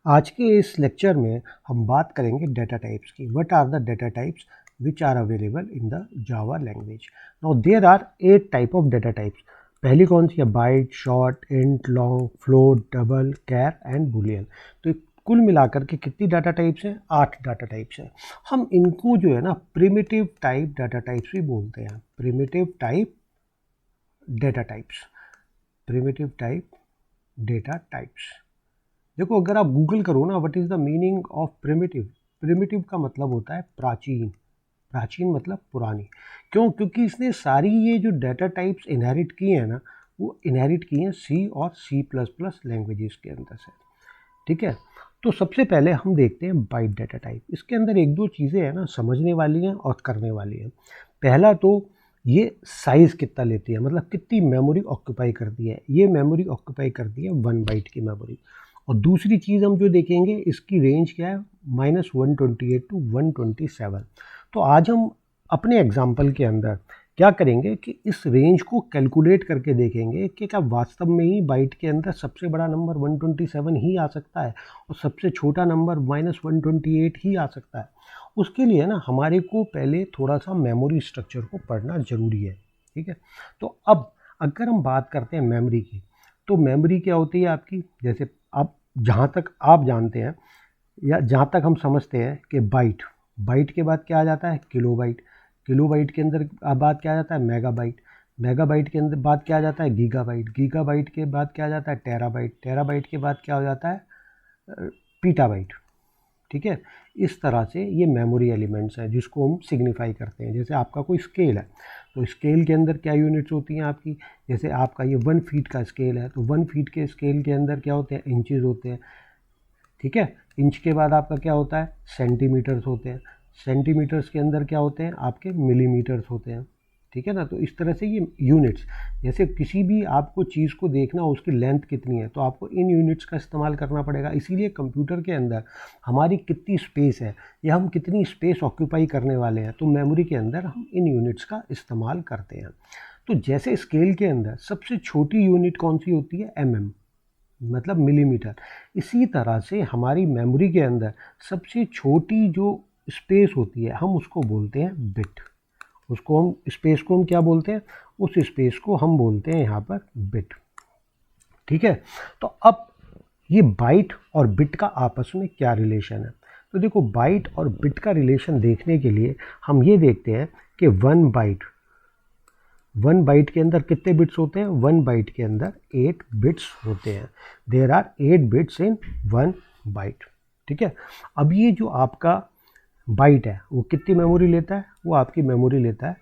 आज के इस लेक्चर में हम बात करेंगे डेटा टाइप्स की। What are the data types which are available in the Java language. Now there are 8 type of data types. पहली कौन सी है? Byte, short, int, long, float, double, char and boolean. तो कुल मिलाकर के कितनी डाटा टाइप्स हैं? 8 डाटा टाइप्स हैं। हम इनको जो है ना प्रिमिटिव टाइप डाटा टाइप्स भी बोलते हैं। Primitive type data types, primitive type data types. देखो, अगर आप गूगल करो ना what is the meaning of primitive, primitive का मतलब होता है प्राचीन। प्राचीन मतलब पुरानी। क्यों? क्योंकि इसने सारी ये जो डाटा टाइप्स इनहेरिट किए हैं ना, वो इनहेरिट किए हैं सी और सी प्लस प्लस लैंग्वेजेस के अंदर से। ठीक है, तो सबसे पहले हम देखते हैं बाइट डाटा टाइप। इसके अंदर एक दो चीज़ें हैं ना समझने वाली हैं और करने वाली हैं। पहला तो ये साइज़ कितना लेती है, मतलब कितनी मेमोरी ऑक्यूपाई करती है। ये मेमोरी ऑक्यूपाई करती है 1 बाइट की मेमोरी। और दूसरी चीज़ हम जो देखेंगे, इसकी रेंज क्या है? -128 टू 127। तो आज हम अपने एग्जाम्पल के अंदर क्या करेंगे कि इस रेंज को कैलकुलेट करके देखेंगे कि क्या वास्तव में ही बाइट के अंदर सबसे बड़ा नंबर 127 ही आ सकता है और सबसे छोटा नंबर -128 ही आ सकता है। उसके लिए ना हमारे को पहले थोड़ा सा मेमोरी स्ट्रक्चर को पढ़ना ज़रूरी है। ठीक है, तो अब अगर हम बात करते हैं मेमोरी की, तो मेमोरी क्या होती है आपकी? जैसे आप जहाँ तक आप जानते हैं या जहाँ तक हम समझते हैं कि बाइट, बाइट के बाद क्या आ जाता है? किलोबाइट। किलोबाइट के अंदर बाद क्या आ जाता है? मेगाबाइट। मेगाबाइट के अंदर बाद क्या आ जाता है? गीगाबाइट। गीगाबाइट के बाद क्या आ जाता है? टेराबाइट। टेराबाइट के बाद क्या हो जाता है? पीटाबाइट। ठीक है, इस तरह से ये मेमोरी एलिमेंट्स हैं जिसको हम सिग्निफाई करते हैं। जैसे आपका कोई स्केल है, तो स्केल के अंदर क्या यूनिट्स होती हैं आपकी? जैसे आपका ये 1 फीट का स्केल है, तो 1 फीट के स्केल के अंदर क्या होते हैं? इंचेस होते हैं। ठीक है, इंच के बाद आपका क्या होता है? सेंटीमीटर्स होते हैं। सेंटीमीटर्स के अंदर क्या होते हैं? आपके मिलीमीटर्स होते हैं। ठीक है ना, तो इस तरह से ये यूनिट्स, जैसे किसी भी आपको चीज़ को देखना हो उसकी लेंथ कितनी है, तो आपको इन यूनिट्स का इस्तेमाल करना पड़ेगा। इसीलिए कंप्यूटर के अंदर हमारी कितनी स्पेस है या हम कितनी स्पेस ऑक्यूपाई करने वाले हैं, तो मेमोरी के अंदर हम इन यूनिट्स का इस्तेमाल करते हैं। तो जैसे स्केल के अंदर सबसे छोटी यूनिट कौन सी होती है? mm, मतलब मिलीमीटर। इसी तरह से हमारी मेमोरी के अंदर सबसे छोटी जो स्पेस होती है हम उसको बोलते हैं बिट। उसको हम स्पेस को हम क्या बोलते हैं? उस स्पेस को हम बोलते हैं यहाँ पर बिट। ठीक है, तो अब ये बाइट और बिट का आपस में क्या रिलेशन है? तो देखो, बाइट और बिट का रिलेशन देखने के लिए हम ये देखते हैं कि 1 बाइट के अंदर कितने बिट्स होते हैं? 1 बाइट के अंदर 8 बिट्स होते हैं। There are 8 bits in 1 byte. ठीक है, अब ये जो आपका बाइट है वो कितनी मेमोरी लेता है? वो आपकी मेमोरी लेता है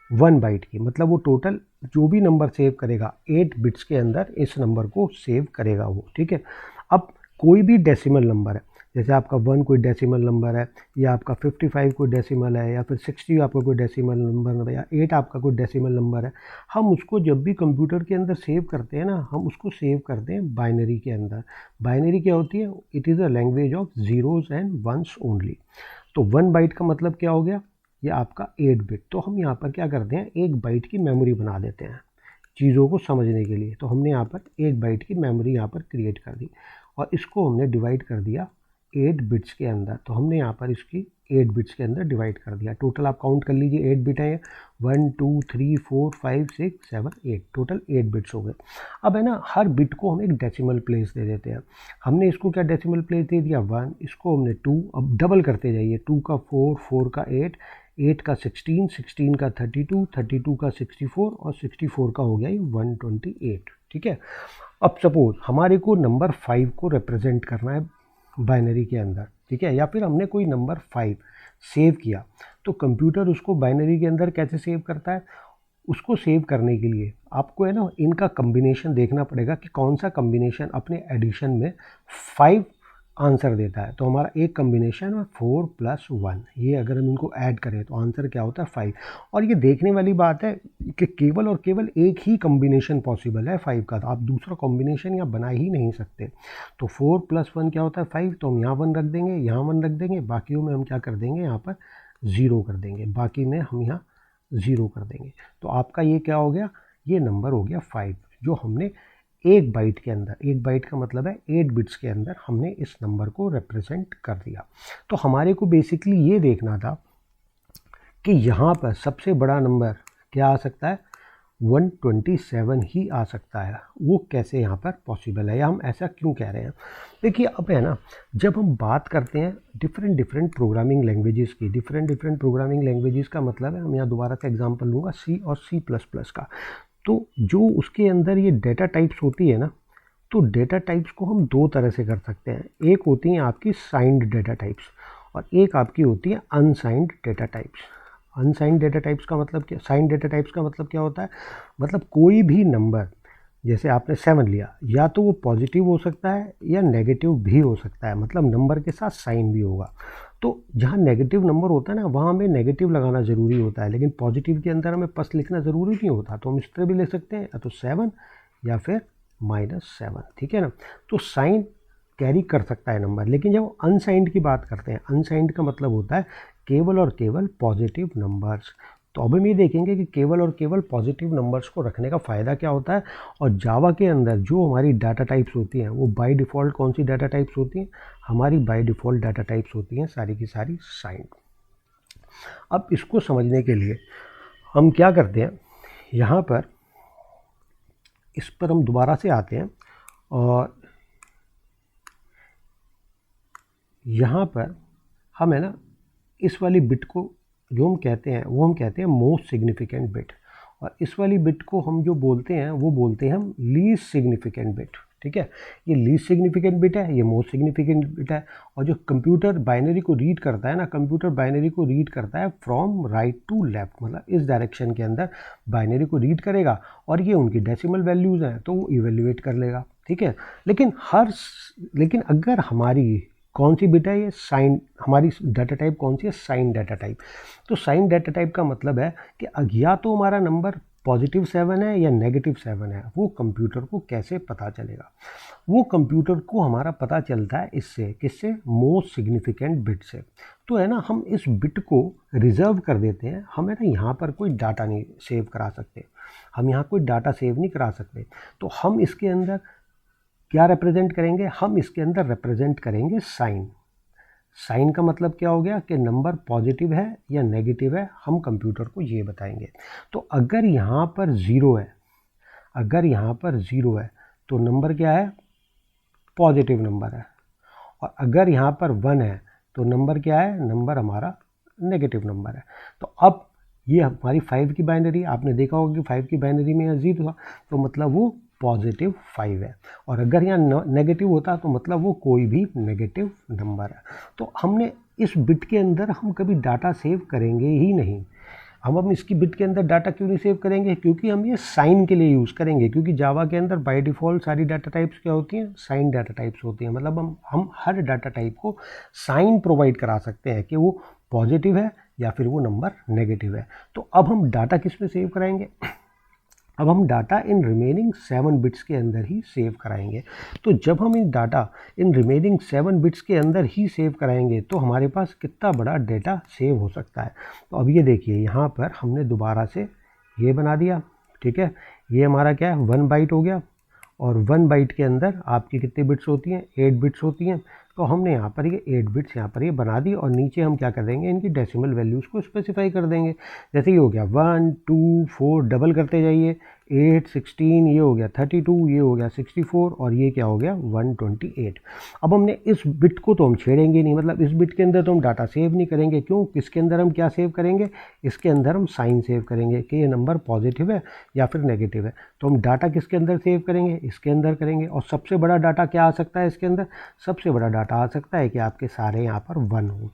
1 बाइट की, मतलब वो टोटल जो भी नंबर सेव करेगा 8 बिट्स के अंदर इस नंबर को सेव करेगा वो। ठीक है, अब कोई भी डेसिमल नंबर है, जैसे आपका 1 कोई डेसिमल नंबर है, या आपका 55 कोई डेसिमल है, या फिर 60 आपका कोई डेसिमल नंबर है, या 8 आपका कोई डेसिमल नंबर है, हम उसको जब भी कंप्यूटर के अंदर सेव करते हैं ना, हम उसको सेव करते हैं बाइनरी के अंदर। बाइनरी क्या होती है? It is a language of zeros and ones only. तो 1 बाइट का मतलब क्या हो गया? ये आपका 8 बिट। तो हम यहाँ पर क्या करते हैं? 1 बाइट की मेमोरी बना देते हैं चीज़ों को समझने के लिए। तो हमने यहाँ पर 1 बाइट की मेमोरी यहाँ पर क्रिएट कर दी और इसको हमने डिवाइड कर दिया 8 बिट्स के अंदर। तो हमने यहाँ पर इसकी 8 बिट्स के अंदर डिवाइड कर दिया। टोटल आप काउंट कर लीजिए, 8 बिट है, 1 2 3 4 5 6 7 8, टोटल 8 बिट्स हो गए। अब है ना, हर बिट को हम एक डेसिमल प्लेस दे देते हैं। हमने इसको क्या डेसिमल प्लेस दे दिया? 1। इसको हमने 2, अब डबल करते जाइए, 2 का 4, 4 का 8, 8 का 16, 16 का 32, 32 का 64 और 64 का हो गया ये 128। ठीक है, अब सपोज हमारे को नंबर 5 को रिप्रेजेंट करना है बाइनरी के अंदर। ठीक है, या फिर हमने कोई नंबर 5 सेव किया, तो कंप्यूटर उसको बाइनरी के अंदर कैसे सेव करता है? उसको सेव करने के लिए आपको है ना इनका कम्बिनेशन देखना पड़ेगा कि कौन सा कम्बिनेशन अपने एडिशन में 5 आंसर देता है। तो हमारा एक कम्बिनेशन है 4 + 1, ये अगर हम इनको ऐड करें तो आंसर क्या होता है? 5। और ये देखने वाली बात है कि केवल और केवल एक ही कम्बिनेशन पॉसिबल है 5 का, तो आप दूसरा कॉम्बिनेशन यहाँ बना ही नहीं सकते। तो 4 + 1 क्या होता है? 5। तो हम यहाँ 1 रख देंगे, यहाँ 1 रख देंगे, बाकियों में हम क्या कर देंगे? यहाँ पर 0 कर देंगे, बाकी में हम यहाँ 0 कर देंगे। तो आपका ये क्या हो गया? ये नंबर हो गया 5, जो हमने एक बाइट के अंदर, एक बाइट का मतलब है 8 बिट्स के अंदर हमने इस नंबर को रिप्रेजेंट कर दिया। तो हमारे को बेसिकली ये देखना था कि यहाँ पर सबसे बड़ा नंबर क्या आ सकता है, 127 ही आ सकता है। वो कैसे यहाँ पर पॉसिबल है, या हम ऐसा क्यों कह रहे हैं? देखिए अब है ना, जब हम बात करते हैं डिफरेंट प्रोग्रामिंग लैंग्वेजेस की, डिफरेंट प्रोग्रामिंग लैंग्वेजेस का मतलब है, हम यहाँ दोबारा से एग्जांपल लूँगा सी और C++ का। तो जो उसके अंदर ये डेटा टाइप्स होती है ना, तो डेटा टाइप्स को हम दो तरह से कर सकते हैं। एक होती हैं आपकी साइंड डेटा टाइप्स और एक आपकी होती है unsigned data types. Unsigned data types का मतलब क्या, साइंड डेटा टाइप्स का मतलब क्या होता है, मतलब कोई भी नंबर, जैसे आपने 7 लिया, या तो वो पॉजिटिव हो सकता है या नेगेटिव भी हो सकता है, मतलब नंबर के साथ साइन भी होगा। तो जहाँ नेगेटिव नंबर होता है ना, वहाँ हमें नेगेटिव लगाना ज़रूरी होता है, लेकिन पॉजिटिव के अंदर हमें प्लस लिखना ज़रूरी नहीं होता। तो हम इस तरह भी ले सकते हैं, या तो 7 या फिर -7, ठीक है ना। तो साइन कैरी कर सकता है नंबर, लेकिन जब अनसाइंड की बात करते हैं, अनसाइंड का मतलब होता है केवल और केवल पॉजिटिव नंबर्स। तो अब हम ये देखेंगे कि केवल और केवल पॉजिटिव नंबर्स को रखने का फ़ायदा क्या होता है, और जावा के अंदर जो हमारी डाटा टाइप्स होती हैं वो बाय डिफ़ॉल्ट कौन सी डाटा टाइप्स होती हैं, हमारी बाय डिफ़ॉल्ट डाटा टाइप्स होती हैं सारी की सारी साइंड। अब इसको समझने के लिए हम क्या करते हैं, यहाँ पर इस पर हम दोबारा से आते हैं और यहाँ पर हम है ना इस वाली बिट को जो हम कहते हैं वो हम कहते हैं मोस्ट सिग्निफिकेंट बिट, और इस वाली बिट को हम जो बोलते हैं वो बोलते हैं हम लीस्ट सिग्निफिकेंट बिट, ठीक है। ये लीस्ट सिग्निफिकेंट बिट है, ये मोस्ट सिग्निफिकेंट बिट है। और जो कंप्यूटर बाइनरी को रीड करता है ना, कंप्यूटर बाइनरी को रीड करता है फ्रॉम राइट टू लेफ्ट, मतलब इस डायरेक्शन के अंदर बाइनरी को रीड करेगा, और ये उनकी डेसिमल वैल्यूज़ हैं तो वो इवेल्युएट कर लेगा, ठीक है। लेकिन अगर हमारी कौन सी बिट है, ये साइन, हमारी डाटा टाइप कौन सी है, साइन डाटा टाइप। तो साइन डाटा टाइप का मतलब है कि या तो हमारा नंबर +7 है या -7 है, वो कंप्यूटर को कैसे पता चलेगा, वो कंप्यूटर को हमारा पता चलता है इससे, किससे, मोस्ट सिग्निफिकेंट बिट से। तो है ना, हम इस बिट को रिजर्व कर देते हैं, हम है ना यहाँ पर कोई डाटा नहीं सेव करा सकते, हम यहाँ कोई डाटा सेव नहीं करा सकते। तो हम इसके अंदर क्या रिप्रेजेंट करेंगे, हम इसके अंदर रिप्रेजेंट करेंगे साइन। साइन का मतलब क्या हो गया कि नंबर पॉजिटिव है या नेगेटिव है, हम कंप्यूटर को ये बताएंगे। तो अगर यहाँ पर 0 है, अगर यहाँ पर 0 है तो नंबर क्या है, पॉजिटिव नंबर है। और अगर यहाँ पर 1 है तो नंबर क्या है, नंबर हमारा नेगेटिव नंबर है। तो अब ये हमारी 5 की बाइनरी, आपने देखा होगा कि 5 की बाइनरी में यहाँ 0 था, तो मतलब वो +5 है। और अगर यहाँ नेगेटिव होता तो मतलब वो कोई भी नेगेटिव नंबर है। तो हमने इस बिट के अंदर हम कभी डाटा सेव करेंगे ही नहीं। हम इसकी बिट के अंदर डाटा क्यों नहीं सेव करेंगे, क्योंकि हम ये साइन के लिए यूज़ करेंगे, क्योंकि जावा के अंदर बाय डिफ़ॉल्ट सारी डाटा टाइप्स क्या होती हैं, साइन डाटा टाइप्स होती हैं। मतलब हम हर डाटा टाइप को साइन प्रोवाइड करा सकते हैं कि वो पॉजिटिव है या फिर वो नंबर नेगेटिव है। तो अब हम डाटा किस में सेव कराएंगे, अब हम डाटा इन रिमेनिंग 7 बिट्स के अंदर ही सेव कराएंगे। तो जब हम इन रिमेनिंग 7 बिट्स के अंदर ही सेव कराएंगे तो हमारे पास कितना बड़ा डेटा सेव हो सकता है। तो अब ये देखिए, यहाँ पर हमने दोबारा से ये बना दिया, ठीक है। ये हमारा क्या है, 1 बाइट हो गया, और 1 बाइट के अंदर आपकी कितनी बिट्स होती हैं, 8 बिट्स होती हैं। तो हमने यहाँ पर ये 8 बिट्स यहाँ पर ये बना दी, और नीचे हम क्या कर देंगे, इनकी डेसिमल वैल्यूज़ को स्पेसिफाई कर देंगे। जैसे ये हो गया 1 2 4, डबल करते जाइए, 8 16, ये हो गया 32, ये हो गया 64, और ये क्या हो गया 128। अब हमने इस बिट को तो हम छेड़ेंगे नहीं, मतलब इस बिट के अंदर तो हम डाटा सेव नहीं करेंगे। क्यों, इसके अंदर हम क्या सेव करेंगे, इसके अंदर हम साइन सेव करेंगे कि ये नंबर पॉजिटिव है या फिर नेगेटिव है। तो हम डाटा किसके अंदर सेव करेंगे, इसके अंदर करेंगे। और सबसे बड़ा डाटा क्या आ सकता है इसके अंदर, सबसे बड़ा डाटा आ सकता है कि आपके सारे यहाँ पर 1 हो,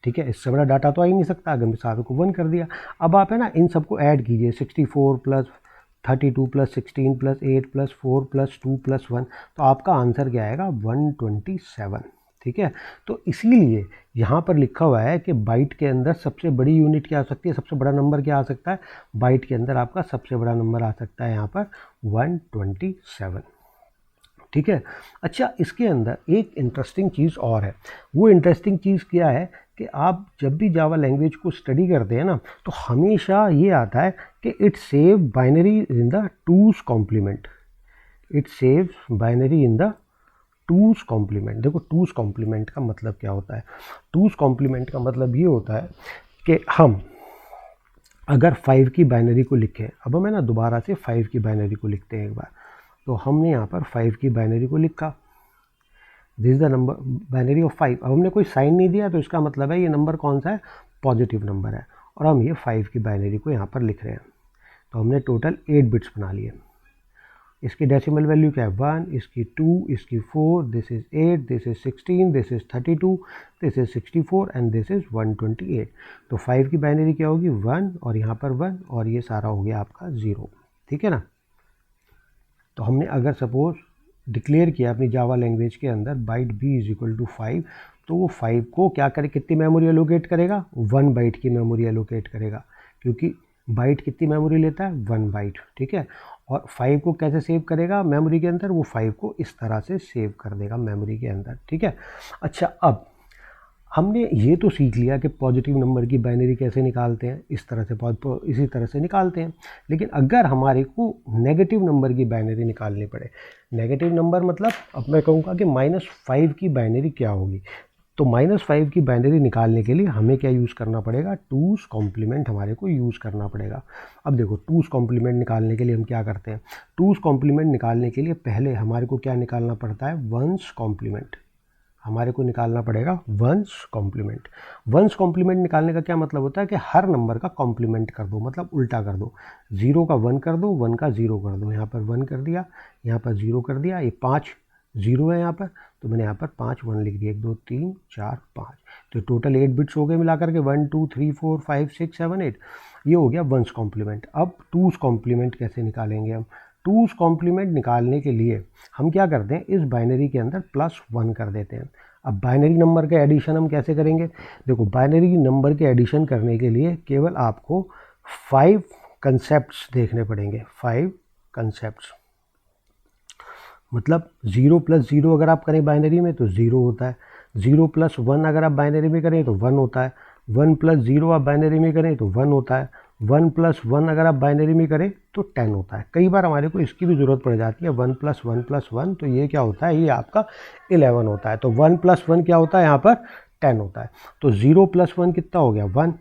ठीक है। इससे बड़ा डाटा तो आ ही नहीं सकता अगर मैं सारे को 1 कर दिया। अब आप है ना इन सबको ऐड कीजिए, 64 + 32 + 16 + 8 + 4 + 2 + 1, तो आपका आंसर क्या आएगा, 127, ठीक है। तो इसीलिए यहाँ पर लिखा हुआ है कि बाइट के अंदर सबसे बड़ी यूनिट क्या आ सकती है, सबसे बड़ा नंबर क्या आ सकता है, बाइट के अंदर आपका सबसे बड़ा नंबर आ सकता है यहाँ पर 127, ठीक है। अच्छा, इसके अंदर एक इंटरेस्टिंग चीज़ और है। वो इंटरेस्टिंग चीज़ क्या है कि आप जब भी जावा लैंग्वेज को स्टडी करते हैं ना, तो हमेशा ये आता है कि it save binary in the 2's complement, it saves binary in the two's complement. देखो टूज कॉम्प्लीमेंट का मतलब क्या होता है? टूज कॉम्प्लीमेंट का मतलब ये होता है कि हम अगर 5 की बाइनरी को लिखें, अब हमें ना दोबारा से 5 की बाइनरी को लिखते हैं एक बार। तो हमने यहाँ पर 5 की बाइनरी को लिखा, this is the number binary of 5। अब हमने कोई साइन नहीं दिया तो इसका मतलब है ये नंबर कौन सा है? पॉजिटिव नंबर है, और हम ये 5 की बाइनरी को यहाँ पर लिख रहे हैं। तो हमने टोटल 8 बिट्स बना लिए। इसकी डेसिमल वैल्यू क्या है? 1, इसकी 2, इसकी 4, this is 8, this is 16, this is 32, this is 64 and this is 128। तो 5 की बाइनरी क्या होगी? 1 और यहाँ पर 1, और ये सारा हो गया आपका 0। ठीक है ना? तो हमने अगर सपोज डिक्लेयर किया अपनी जावा लैंग्वेज के अंदर byte b is equal to 5, तो वो 5 को क्या करे, कितनी मेमोरी एलोकेट करेगा? 1 बाइट की मेमोरी एलोकेट करेगा, क्योंकि बाइट कितनी मेमोरी लेता है? 1 बाइट। ठीक है, और 5 को कैसे सेव करेगा मेमोरी के अंदर? वो 5 को इस तरह से सेव कर देगा मेमोरी के अंदर। ठीक है, अच्छा अब हमने ये तो सीख लिया कि पॉजिटिव नंबर की बाइनरी कैसे निकालते हैं, इस तरह से इसी तरह से निकालते हैं। लेकिन अगर हमारे को नेगेटिव नंबर की बाइनरी निकालनी पड़े, नेगेटिव नंबर मतलब अब मैं कहूँगा कि -5 की बाइनरी क्या होगी, तो -5 की बाइनरी निकालने के लिए हमें क्या यूज़ करना पड़ेगा? टूज कॉम्प्लीमेंट हमारे को यूज़ करना पड़ेगा। अब देखो टूज कॉम्प्लीमेंट निकालने के लिए हम क्या करते हैं? टूज कॉम्प्लीमेंट निकालने के लिए पहले हमारे को क्या निकालना पड़ता है? One's complement. हमारे को निकालना पड़ेगा वंस कॉम्प्लीमेंट। वंस कॉम्प्लीमेंट निकालने का क्या मतलब होता है कि हर नंबर का कॉम्प्लीमेंट कर दो, मतलब उल्टा कर दो। 0 का 1 कर दो, 1 का 0 कर दो। यहाँ पर 1 कर दिया, यहाँ पर 0 कर दिया। ये 5 0 है यहाँ पर, तो मैंने यहाँ पर 5 1 लिख दिया। 1 2 3 4 5, तो टोटल 8 बिट्स हो गए मिला करके 1 2 3 4 5 6 7 8। ये हो गया वंस कॉम्प्लीमेंट। अब टूज कॉम्प्लीमेंट कैसे निकालेंगे हम? टूज कॉम्प्लीमेंट निकालने के लिए हम क्या करते हैं? इस बाइनरी के अंदर +1 कर देते हैं। अब बाइनरी नंबर के एडिशन हम कैसे करेंगे? देखो बाइनरी नंबर के एडिशन करने के लिए केवल आपको 5 कंसेप्ट्स देखने पड़ेंगे। 5 कंसेप्ट्स मतलब 0 + 0 अगर आप करें बाइनरी में तो 0 होता है, 0 + 1 अगर आप बाइनरी में करें तो 1 होता है, 1 + 0 आप बाइनरी में करें तो 1 होता है, 1 + 1 अगर आप बाइनरी में करें तो 10 होता है। कई बार हमारे को इसकी भी ज़रूरत पड़ जाती है, 1 + 1 + 1, तो ये क्या होता है? ये आपका 11 होता है। तो 1 + 1 क्या होता है? यहाँ पर 10 होता है। तो 0 + 1 कितना हो गया? 1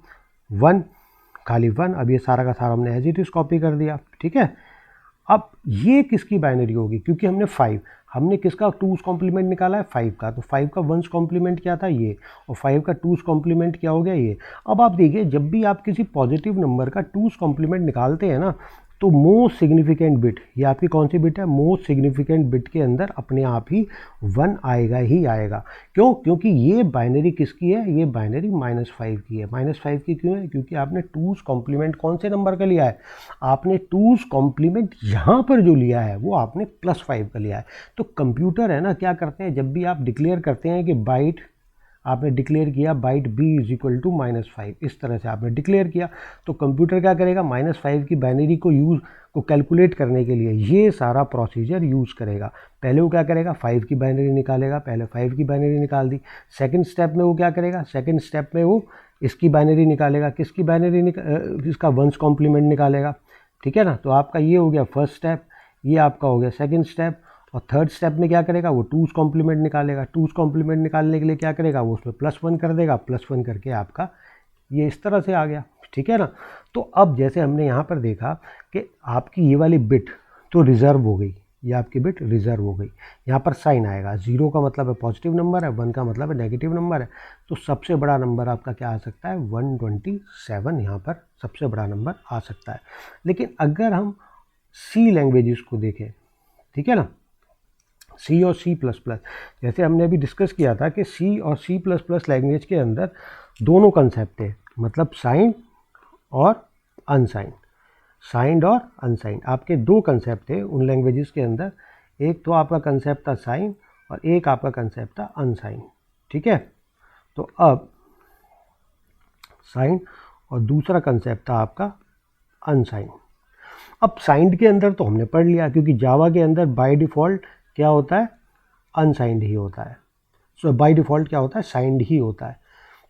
1 खाली 1। अब ये सारा का सारा हमने एज इट इज कॉपी कर दिया। ठीक है, अब ये किसकी बाइनरी होगी? क्योंकि हमने किसका टूज कॉम्प्लीमेंट निकाला है? 5 का। तो 5 का वंस कॉम्प्लीमेंट क्या था? ये। और 5 का टूज कॉम्प्लीमेंट क्या हो गया? ये। अब आप देखिए जब भी आप किसी पॉजिटिव नंबर का टूज कॉम्प्लीमेंट निकालते हैं ना, तो मोस्ट सिग्निफिकेंट बिट, ये आपकी कौन सी बिट है? मोस्ट सिग्निफिकेंट बिट के अंदर अपने आप ही 1 आएगा ही आएगा। क्यों? क्योंकि ये बाइनरी किसकी है? ये बाइनरी -5 की है। -5 की क्यों है? क्योंकि आपने टूज कॉम्प्लीमेंट कौन से नंबर का लिया है? आपने टूज कॉम्प्लीमेंट यहाँ पर जो लिया है वो आपने +5 का लिया है। तो कंप्यूटर है ना, क्या करते हैं, जब भी आप डिक्लेयर करते हैं कि बाइट, आपने डिक्लेयर किया byte b is equal to -5, इस तरह से आपने डिक्लेयर किया, तो कंप्यूटर क्या करेगा? -5 की बाइनरी को कैलकुलेट करने के लिए ये सारा प्रोसीजर यूज़ करेगा। पहले वो क्या करेगा? 5 की बाइनरी निकालेगा। पहले 5 की बाइनरी निकाल दी। सेकंड स्टेप में वो क्या करेगा? सेकंड स्टेप में वो इसकी बाइनरी निकालेगा। किसकी बाइनरी इसका वंस कॉम्प्लीमेंट निकालेगा। ठीक है ना? तो आपका ये हो गया फर्स्ट स्टेप, ये आपका हो गया सेकंड स्टेप, और थर्ड स्टेप में क्या करेगा? वो टूज कॉम्प्लीमेंट निकालेगा। टूज कॉम्प्लीमेंट निकालने के लिए क्या करेगा? वो उसमें +1 कर देगा। +1 करके आपका ये इस तरह से आ गया। ठीक है ना? तो अब जैसे हमने यहाँ पर देखा कि आपकी ये वाली बिट तो रिज़र्व हो गई, ये आपकी बिट रिज़र्व हो गई। यहाँ पर साइन आएगा, 0 का मतलब है पॉजिटिव नंबर है, 1 का मतलब है नेगेटिव नंबर है। तो सबसे बड़ा नंबर आपका क्या आ सकता है? 127 यहाँ पर सबसे बड़ा नंबर आ सकता है। लेकिन अगर हम सी लैंग्वेजेस को देखें, ठीक है ना, सी और C++, जैसे हमने अभी डिस्कस किया था कि C और C++ लैंग्वेज के अंदर दोनों कंसेप्ट है, मतलब साइंड और अनसाइंड। साइंड और अनसाइंड आपके दो कंसेप्ट थे उन लैंग्वेजेस के अंदर। एक तो आपका कंसेप्ट था साइन और एक आपका कंसेप्ट था अनसाइंड। ठीक है, तो अब साइंड और दूसरा कंसेप्ट था आपका अनसाइंड। अब साइंड के अंदर तो हमने पढ़ लिया, क्योंकि जावा के अंदर बाय डिफ़ॉल्ट क्या होता है? अनसाइंड ही होता है। सो बाय डिफ़ॉल्ट क्या होता है? साइंड ही होता है।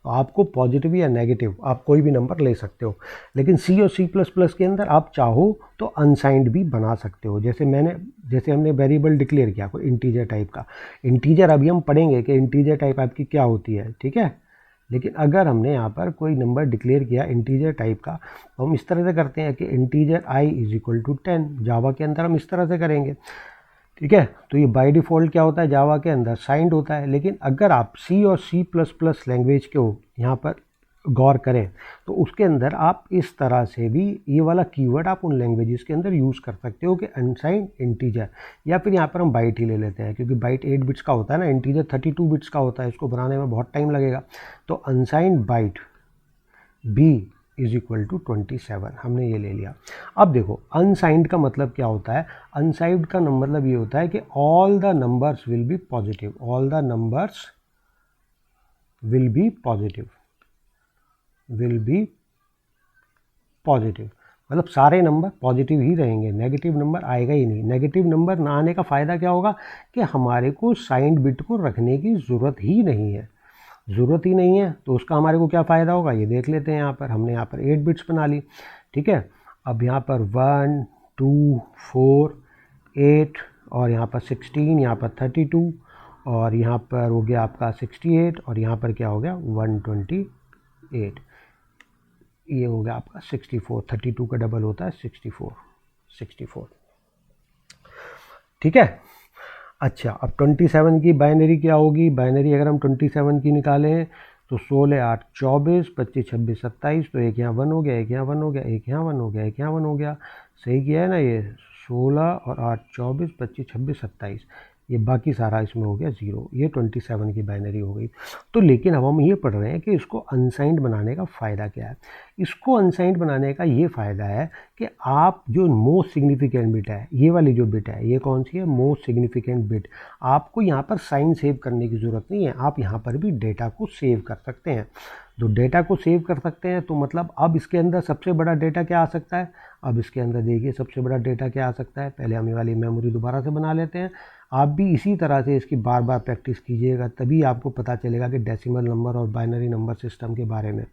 तो आपको पॉजिटिव या नेगेटिव आप कोई भी नंबर ले सकते हो। लेकिन सी और सी प्लस प्लस के अंदर आप चाहो तो अनसाइंड भी बना सकते हो। जैसे हमने वेरिएबल डिक्लेयर किया कोई इंटीजर टाइप का। इंटीजर अभी हम पढ़ेंगे कि इंटीजर टाइप आपकी क्या होती है, ठीक है। लेकिन अगर हमने यहाँ पर कोई नंबर डिक्लेयर किया इंटीजर टाइप का, तो हम इस तरह से करते हैं कि integer i is equal to 10। जावा के अंदर हम इस तरह से करेंगे, ठीक है। तो ये बाय डिफ़ॉल्ट क्या होता है, जावा के अंदर साइंड होता है। लेकिन अगर आप सी और सी प्लस प्लस लैंग्वेज को यहाँ पर गौर करें तो उसके अंदर आप इस तरह से भी ये वाला कीवर्ड आप उन लैंग्वेजेस के अंदर यूज़ कर सकते हो कि अनसाइंड इंटीजर, या फिर यहाँ पर हम बाइट ही ले लेते हैं क्योंकि बाइट 8 बिट्स का होता है ना, इंटीजर 32 बिट्स का होता है, इसको बनाने में बहुत टाइम लगेगा। तो unsigned byte b is equal to 27 हमने ये ले लिया। अब देखो अनसाइंड का मतलब क्या होता है, अनसाइंड का मतलब ये होता है कि all the numbers will be positive, all the numbers will be positive, will be positive मतलब सारे नंबर पॉजिटिव ही रहेंगे, नेगेटिव नंबर आएगा ही नहीं। नेगेटिव नंबर ना आने का फ़ायदा क्या होगा कि हमारे को साइंड बिट को रखने की ज़रूरत ही नहीं है, ज़रूरत ही नहीं है। तो उसका हमारे को क्या फ़ायदा होगा ये देख लेते हैं। यहाँ पर हमने यहाँ पर 8 बिट्स बना ली, ठीक है। अब यहाँ पर 1 2 4 8 और यहाँ पर 16, यहाँ पर 32 और यहाँ पर हो गया आपका 68 और यहाँ पर क्या हो गया 128, ये हो गया आपका 64। 32 का डबल होता है 64, ठीक है। अच्छा अब 27 की बाइनरी क्या होगी, बाइनरी अगर हम 27 की निकालें तो 16 8 24 25 26 27, तो एक यहाँ 1 हो गया, एक यहाँ 1 हो गया, एक यहाँ 1 हो गया, एक यहाँ 1 हो गया। सही किया है ना, ये 16 और 8 24 25 26 27, ये बाकी सारा इसमें हो गया 0। ये 27 की बाइनरी हो गई। तो लेकिन अब हम ये पढ़ रहे हैं कि इसको अनसाइंड बनाने का फ़ायदा क्या है। इसको अनसाइंड बनाने का ये फ़ायदा है कि आप जो मोस्ट सिग्निफिकेंट बिट है, ये वाली जो बिट है, ये कौन सी है, मोस्ट सिग्निफिकेंट बिट, आपको यहाँ पर साइन सेव करने की ज़रूरत नहीं है। आप यहाँ पर भी डेटा को सेव कर सकते हैं। तो डेटा को सेव कर सकते हैं तो मतलब अब इसके अंदर सबसे बड़ा डेटा क्या आ सकता है, अब इसके अंदर देखिए सबसे बड़ा डेटा क्या आ सकता है। पहले हम ये वाली मेमोरी दोबारा से बना लेते हैं। आप भी इसी तरह से इसकी बार बार प्रैक्टिस कीजिएगा, तभी आपको पता चलेगा कि डेसिमल नंबर और बाइनरी नंबर सिस्टम के बारे में,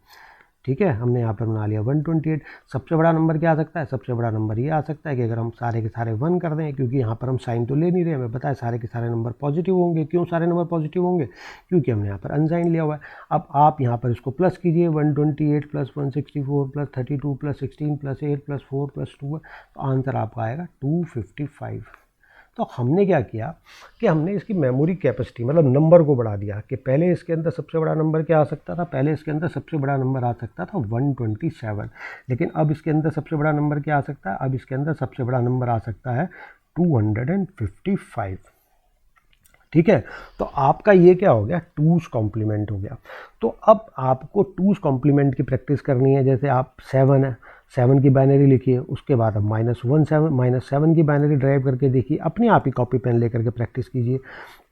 ठीक है। हमने यहाँ पर बना लिया 128। सबसे बड़ा नंबर क्या आ सकता है, सबसे बड़ा नंबर ये आ सकता है कि अगर हम सारे के सारे 1 कर दें, क्योंकि यहाँ पर हम साइन तो ले नहीं रहे, हमें पता है सारे के सारे नंबर पॉजिटिव होंगे। क्यों सारे नंबर पॉजिटिव होंगे, क्योंकि हमने यहाँ पर अनसाइन लिया हुआ है। अब आप यहाँ पर इसको प्लस कीजिए, 128 plus 164 plus 32 plus 16 plus 8 plus 4 plus 2, तो आंसर आपका आएगा 255। तो हमने क्या किया कि हमने इसकी मेमोरी कैपेसिटी मतलब नंबर को बढ़ा दिया कि पहले इसके अंदर सबसे बड़ा नंबर क्या आ सकता था, पहले इसके अंदर सबसे बड़ा नंबर आ सकता था 127, लेकिन अब इसके अंदर सबसे बड़ा नंबर क्या आ सकता है, अब इसके अंदर सबसे बड़ा नंबर आ सकता है 255, ठीक है। तो आपका ये क्या हो गया, टूस कॉम्प्लीमेंट हो गया। तो अब आपको टूस कॉम्प्लीमेंट की प्रैक्टिस करनी है। जैसे आप 7 है, 7 की बाइनरी लिखिए, उसके बाद अब -7 की बाइनरी ड्राइव करके देखिए, अपने आप ही कॉपी पेन लेकर के प्रैक्टिस कीजिए।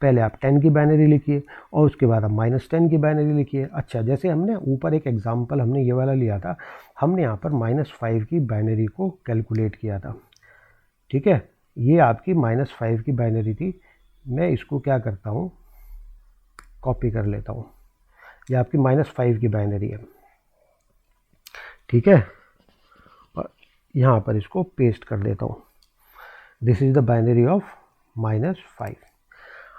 पहले आप 10 की बाइनरी लिखिए और उसके बाद आप -10 की बाइनरी लिखिए। अच्छा जैसे हमने ऊपर एक एग्जाम्पल हमने ये वाला लिया था, हमने यहाँ पर -5 की बाइनरी को कैलकुलेट किया था, ठीक है। ये आपकी -5 की बाइनरी थी। मैं इसको क्या करता हूँ, कॉपी कर लेता हूँ। ये आपकी -5 की बाइनरी है, ठीक है। और यहाँ पर इसको पेस्ट कर देता हूँ। This is the binary of -5।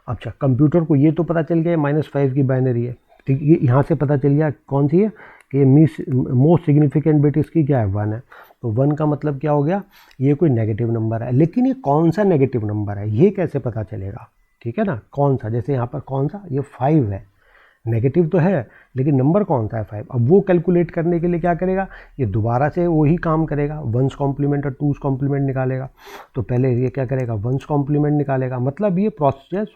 अच्छा कंप्यूटर को ये तो पता चल गया -5 की बाइनरी है, ठीक। ये यहाँ से पता चल गया कौन सी है कि मोस्ट सिग्निफिकेंट बिट इसकी क्या है, 1 है। तो 1 का मतलब क्या हो गया, ये कोई नेगेटिव नंबर है। लेकिन ये कौन सा नेगेटिव नंबर है ये कैसे पता चलेगा, ठीक है ना, कौन सा, जैसे यहाँ पर कौन सा, ये 5 है, नेगेटिव तो है लेकिन नंबर कौन सा है 5। अब वो कैलकुलेट करने के लिए क्या करेगा, ये दोबारा से वही काम करेगा, 1's कॉम्प्लीमेंट और 2's कॉम्प्लीमेंट निकालेगा। तो पहले ये क्या करेगा, 1's कॉम्प्लीमेंट निकालेगा। मतलब ये प्रोसेस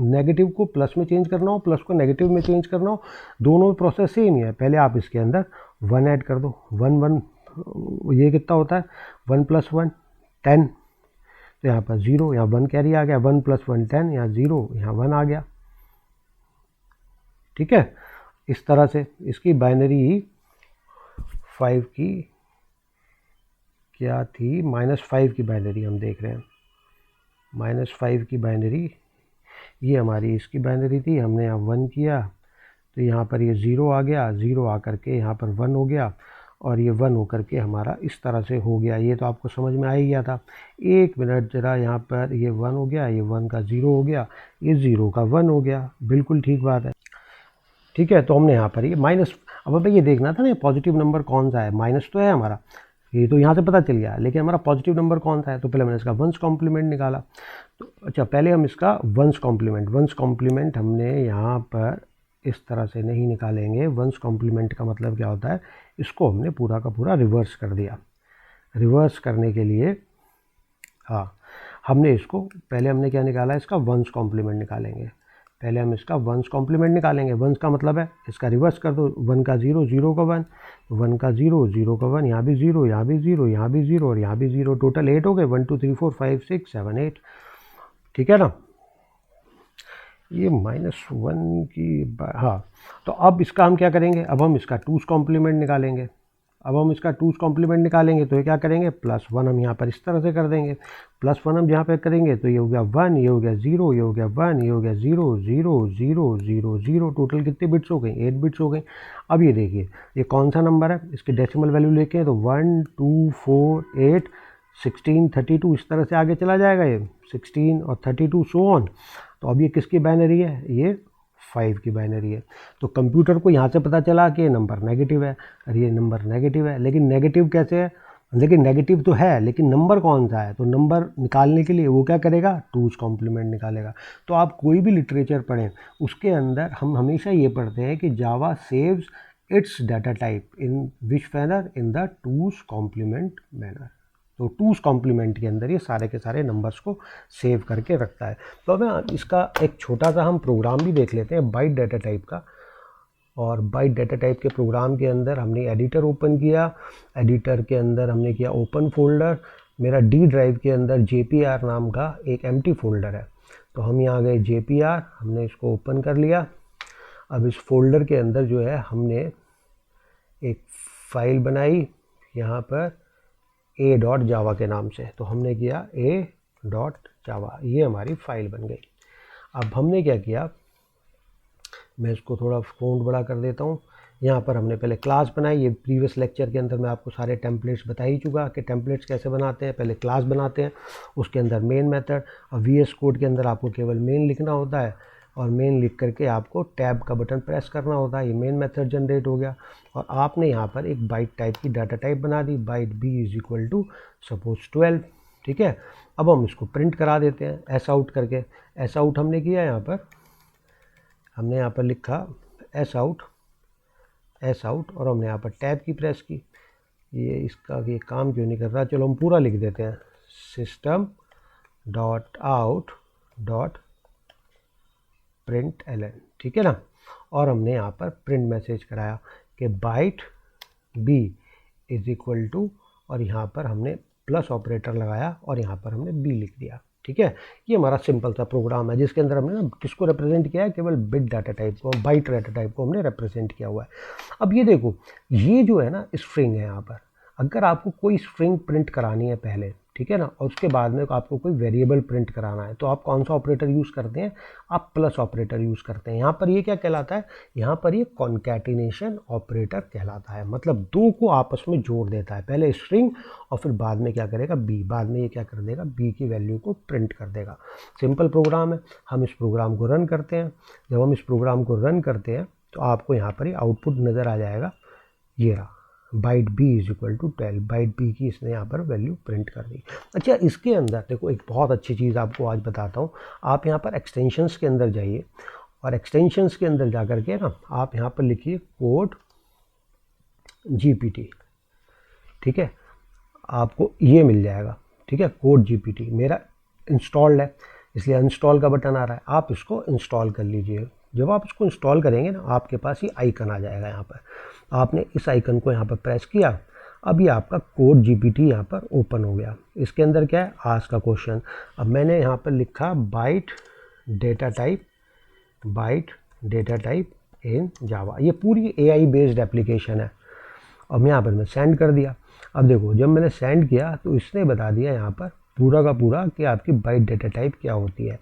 नेगेटिव को प्लस में चेंज करना हो, प्लस को नेगेटिव में चेंज करना हो, दोनों प्रोसेस सेम ही है। पहले आप इसके अंदर 1 ऐड कर दो, 1 1 ये कितना होता है 1 + 1 10, तो यहाँ पर 0, यहाँ 1 कैरी आ गया, 1 + 1 10, यहाँ 0, यहाँ 1 आ गया, ठीक है। इस तरह से इसकी बाइनरी 5 की क्या थी, -5 की बाइनरी हम देख रहे हैं। -5 की बाइनरी ये हमारी इसकी बाइनरी थी, हमने यहाँ 1 किया तो यहाँ पर ये 0 आ गया, 0 आ करके यहाँ पर 1 हो गया, और ये 1 होकर के हमारा इस तरह से हो गया। ये तो आपको समझ में आ ही गया था। एक मिनट ज़रा, यहाँ पर ये 1 हो गया, ये 1 का 0 हो गया, ये 0 का 1 हो गया, बिल्कुल ठीक बात है। ठीक है, तो हमने यहाँ पर ये माइनस, अब भाई ये देखना था ना पॉजिटिव नंबर कौन सा है। माइनस तो है हमारा, ये तो यहाँ से पता चल गया, लेकिन हमारा पॉजिटिव नंबर कौन सा है। तो पहले मैंने इसका वंस कॉम्प्लीमेंट निकाला। तो अच्छा, पहले हम इसका वंस कॉम्प्लीमेंट हमने यहाँ पर इस तरह से नहीं निकालेंगे। वंस कॉम्प्लीमेंट का मतलब क्या होता है, इसको हमने पूरा का पूरा रिवर्स कर दिया। रिवर्स करने के लिए हाँ, हमने इसको पहले हमने क्या निकाला, इसका वंस कॉम्प्लीमेंट निकालेंगे। पहले हम इसका वंस कॉम्प्लीमेंट निकालेंगे। वंस का मतलब है इसका रिवर्स कर दो, 1 का 0, 0 का 1, 1 का 0, 0 का 1, यहाँ भी 0, यहाँ भी 0, यहाँ भी 0 और यहाँ भी 0, टोटल 8 हो गए। 1 2 3 4 5 6 7 8। ठीक है ना, ये -1 की हाँ। तो अब इसका हम क्या करेंगे, अब हम इसका 2's कॉम्प्लीमेंट निकालेंगे। अब हम इसका 2's कॉम्प्लीमेंट निकालेंगे तो ये क्या करेंगे, +1 हम यहाँ पर इस तरह से कर देंगे। +1 हम यहाँ पे करेंगे तो ये हो गया 1, ये हो गया 0, ये हो गया 1, ये हो गया 0 0 0 0 0। टोटल कितने बिट्स हो गए, 8 बिट्स हो गए। अब ये देखिए ये कौन सा नंबर है, इसकी डेसिमल वैल्यू लेके तो 1 2 4 8 16 32 इस तरह से आगे चला जाएगा। ये 16 और 32 सो ऑन। तो अब ये किसकी बाइनरी है, ये 5 की बाइनरी है। तो कंप्यूटर को यहाँ से पता चला कि ये नंबर नेगेटिव है, और ये नंबर नेगेटिव है। लेकिन नेगेटिव कैसे है, लेकिन नेगेटिव तो है, लेकिन नंबर कौन सा है। तो नंबर निकालने के लिए वो क्या करेगा, 2's कॉम्प्लीमेंट निकालेगा। तो आप कोई भी लिटरेचर पढ़ें, उसके अंदर हम हमेशा ये पढ़ते हैं कि Java saves its data type in which manner, in the 2's complement manner. तो 2's कॉम्प्लीमेंट के अंदर ये सारे के सारे नंबर्स को सेव करके रखता है। तो अब इसका एक छोटा सा हम प्रोग्राम भी देख लेते हैं बाइट डाटा टाइप का। और बाइट डाटा टाइप के प्रोग्राम के अंदर हमने एडिटर ओपन किया। एडिटर के अंदर हमने किया ओपन फोल्डर। मेरा डी ड्राइव के अंदर JPR नाम का एक एम्प्टी फोल्डर है। तो हम यहाँ गए JPR, हमने इसको ओपन कर लिया। अब इस फोल्डर के अंदर जो है हमने एक फ़ाइल बनाई यहाँ पर a.java के नाम से। तो हमने किया a.java, ये हमारी फ़ाइल बन गई। अब हमने क्या किया, मैं इसको थोड़ा फ़ॉन्ट बड़ा कर देता हूँ। यहाँ पर हमने पहले क्लास बनाई। ये प्रीवियस लेक्चर के अंदर मैं आपको सारे टेम्पलेट्स बता ही चुका कि टेम्पलेट्स कैसे बनाते हैं। पहले क्लास बनाते हैं, उसके अंदर मेन मेथड, और VS कोड के अंदर आपको केवल मेन लिखना होता है, और मेन लिख करके आपको टैब का बटन प्रेस करना होता है। ये मेन मेथड जनरेट हो गया, और आपने यहाँ पर एक बाइट टाइप की डाटा टाइप बना दी, बाइट b = सपोज 12। ठीक है, अब हम इसको प्रिंट करा देते हैं एस आउट करके। एस आउट हमने किया, यहाँ पर हमने यहाँ पर लिखा एस आउट, और हमने यहाँ पर टैब की प्रेस की। ये इसका ये काम क्यों नहीं कर रहा, चलो हम पूरा लिख देते हैं, system.out.println। ठीक है ना, और हमने यहाँ पर प्रिंट मैसेज कराया कि बाइट b = और यहाँ पर हमने प्लस ऑपरेटर लगाया, और यहाँ पर हमने b लिख दिया। ठीक है, ये हमारा सिंपल सा प्रोग्राम है जिसके अंदर हमने ना किसको रिप्रेजेंट किया है, केवल बिट डाटा टाइप को, बाइट डाटा टाइप को हमने रिप्रेजेंट किया हुआ है। अब ये देखो, ये जो है ना स्ट्रिंग है। यहाँ पर अगर आपको कोई स्ट्रिंग प्रिंट करानी है पहले, ठीक है ना, और उसके बाद में आपको कोई वेरिएबल प्रिंट कराना है, तो आप कौन सा ऑपरेटर यूज़ करते हैं, आप प्लस ऑपरेटर यूज़ करते हैं। यहाँ पर ये क्या कहलाता है, यहाँ पर ये कॉन्कैटिनेशन ऑपरेटर कहलाता है। मतलब दो को आपस में जोड़ देता है, पहले स्ट्रिंग और फिर बाद में क्या करेगा, b, बाद में ये क्या कर देगा, b की वैल्यू को प्रिंट कर देगा। सिंपल प्रोग्राम है। हम इस प्रोग्राम को रन करते हैं। जब हम इस प्रोग्राम को रन करते हैं तो आपको यहाँ पर ये आउटपुट नज़र आ जाएगा, ये रहा, बाइट b = 12। बाइट b की इसने यहाँ पर वैल्यू प्रिंट कर दी। अच्छा, इसके अंदर देखो एक बहुत अच्छी चीज़ आपको आज बताता हूँ। आप यहाँ पर एक्सटेंशंस के अंदर जाइए, और एक्सटेंशंस के अंदर जा कर के ना आप यहाँ पर लिखिए कोड GPT। ठीक है, आपको ये मिल जाएगा। ठीक है, कोड GPT मेरा इंस्टॉल्ड है, इसलिए इंस्टॉल का बटन आ रहा है, आप इसको इंस्टॉल कर लीजिए। जब आप इसको इंस्टॉल करेंगे ना, आपके पास ये आइकन आ जाएगा। यहाँ पर आपने इस आइकन को यहाँ पर प्रेस किया। अब ये आपका कोड GPT यहाँ पर ओपन हो गया। इसके अंदर क्या है, आस्क का क्वेश्चन। अब मैंने यहाँ पर लिखा बाइट डेटा टाइप इन जावा। ये पूरी AI बेस्ड एप्लीकेशन है। अब यहाँ पर मैं सेंड कर दिया। अब देखो, जब मैंने सेंड किया तो इसने बता दिया यहाँ पर पूरा का पूरा कि आपकी बाइट डेटा टाइप क्या होती है।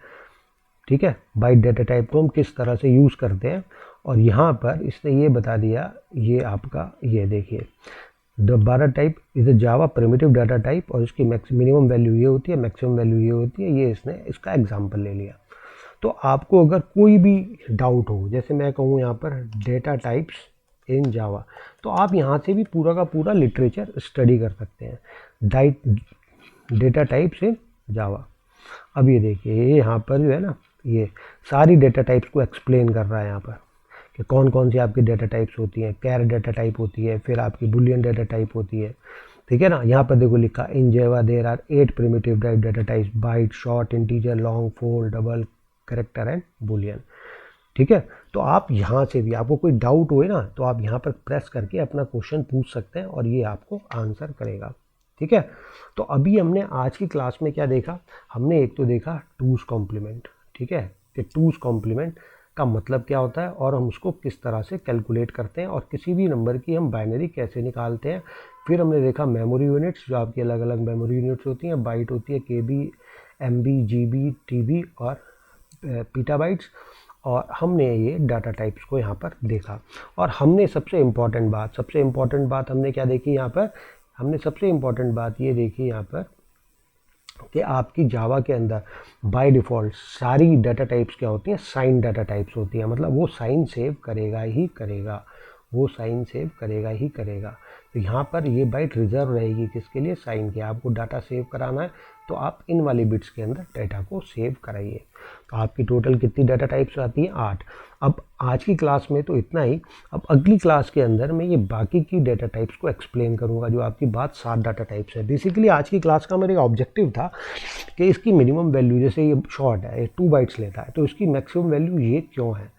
ठीक है, बाइट डेटा टाइप को हम किस तरह से यूज़ करते हैं, और यहाँ पर इसने ये बता दिया, ये आपका ये देखिए data type is a Java primitive data type, और इसकी मिनिमम वैल्यू ये होती है, मैक्सिमम वैल्यू ये होती है। ये इसने इसका एग्जांपल ले लिया। तो आपको अगर कोई भी डाउट हो, जैसे मैं कहूँ यहाँ पर डेटा टाइप्स इन जावा, तो आप यहाँ से भी पूरा का पूरा लिटरेचर स्टडी कर सकते हैं, डेटा टाइप्स इन जावा। अब ये देखिए, ये यहाँ पर जो है ना, ये सारी डेटा टाइप्स को एक्सप्लेन कर रहा है यहाँ पर कि कौन कौन सी आपकी डेटा टाइप्स होती हैं। कैर डेटा टाइप होती है, फिर आपकी बुलियन डेटा टाइप होती है, ठीक है ना। यहाँ पर देखो लिखा, in Java there are 8 primitive data types, byte, short, integer, long, float, double, character and boolean, ठीक है। तो आप यहाँ से भी, आपको कोई डाउट होए ना, तो आप यहाँ पर प्रेस करके अपना क्वेश्चन पूछ सकते हैं और ये आपको आंसर करेगा, ठीक है। तो अभी हमने आज की क्लास में क्या देखा, हमने एक तो देखा टूज कॉम्प्लीमेंट, ठीक है, कि टूज कॉम्प्लीमेंट का मतलब क्या होता है और हम उसको किस तरह से कैलकुलेट करते हैं और किसी भी नंबर की हम बाइनरी कैसे निकालते हैं। फिर हमने देखा मेमोरी यूनिट्स, जो आपकी अलग अलग मेमोरी यूनिट्स होती हैं, बाइट होती है, केबी, एमबी, जीबी, टीबी और पीटाबाइट्स, और हमने ये डाटा टाइप्स को यहाँ पर देखा। और हमने सबसे इम्पॉर्टेंट बात हमने क्या देखी यहाँ पर, हमने सबसे इम्पॉर्टेंट बात ये देखी यहाँ पर कि आपकी जावा के अंदर बाय डिफ़ॉल्ट सारी डाटा टाइप्स क्या होती हैं, साइन डाटा टाइप्स होती हैं। मतलब वो साइन सेव करेगा ही करेगा, वो साइन सेव करेगा ही करेगा। तो यहाँ पर ये बाइट रिजर्व रहेगी किसके लिए, साइन के। आपको डाटा सेव कराना है तो आप इन वाली बिट्स के अंदर डाटा को सेव कराइए। तो आपकी टोटल कितनी डाटा टाइप्स आती हैं, 8। अब आज की क्लास में तो इतना ही। अब अगली क्लास के अंदर मैं ये बाकी की डाटा टाइप्स को एक्सप्लेन करूँगा, जो आपकी बात 7 डाटा टाइप्स है। बेसिकली आज की क्लास का मेरा ऑब्जेक्टिव था कि इसकी मिनिमम वैल्यू, जैसे ये शॉर्ट है, ये 2 बाइट्स लेता है, तो इसकी मैक्सिमम वैल्यू ये क्यों है।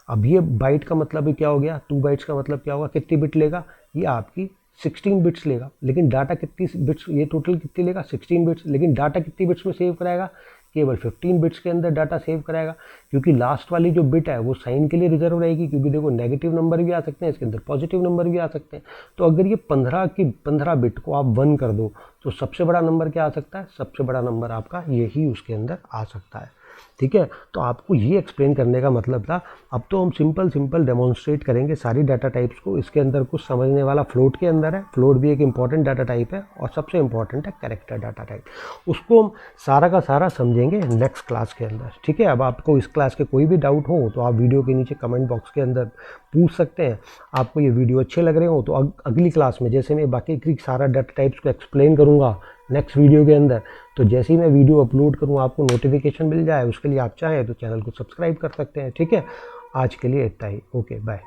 अब ये बाइट का मतलब क्या हो गया, 2 बाइट्स का मतलब क्या होगा, कितनी बिट लेगा, ये आपकी 16 बिट्स लेगा। लेकिन डाटा कितनी बिट्स, ये टोटल कितनी लेगा, 16 बिट्स। लेकिन डाटा कितनी बिट्स में सेव कराएगा, केवल 15 बिट्स के अंदर डाटा सेव कराएगा, क्योंकि लास्ट वाली जो बिट है वो साइन के लिए रिजर्व रहेगी। क्योंकि देखो नेगेटिव नंबर भी आ सकते हैं इसके अंदर, पॉजिटिव नंबर भी आ सकते हैं। तो अगर ये 15 बिट को आप 1 कर दो तो सबसे बड़ा नंबर क्या आ सकता है, सबसे बड़ा नंबर आपका यही उसके अंदर आ सकता है, ठीक है। तो आपको ये एक्सप्लेन करने का मतलब था। अब तो हम सिंपल डेमोन्स्ट्रेट करेंगे सारी डाटा टाइप्स को। इसके अंदर कुछ समझने वाला फ्लोट के अंदर है, फ्लोट भी एक इंपॉर्टेंट डाटा टाइप है, और सबसे इंपॉर्टेंट है कैरेक्टर डाटा टाइप। उसको हम सारा का सारा समझेंगे नेक्स्ट क्लास के अंदर, ठीक है। अब आपको इस क्लास के कोई भी डाउट हो तो आप वीडियो के नीचे कमेंट बॉक्स के अंदर पूछ सकते हैं। आपको ये वीडियो अच्छे लग रहे हो तो अगली क्लास में जैसे मैं बाकी की सारा डाटा टाइप्स को एक्सप्लेन करूँगा नेक्स्ट वीडियो के अंदर, तो जैसे ही मैं वीडियो अपलोड करूँ आपको नोटिफिकेशन मिल जाए। उसके लिए आप चाहें तो चैनल को सब्सक्राइब कर सकते हैं, ठीक है। आज के लिए इतना ही, ओके बाय।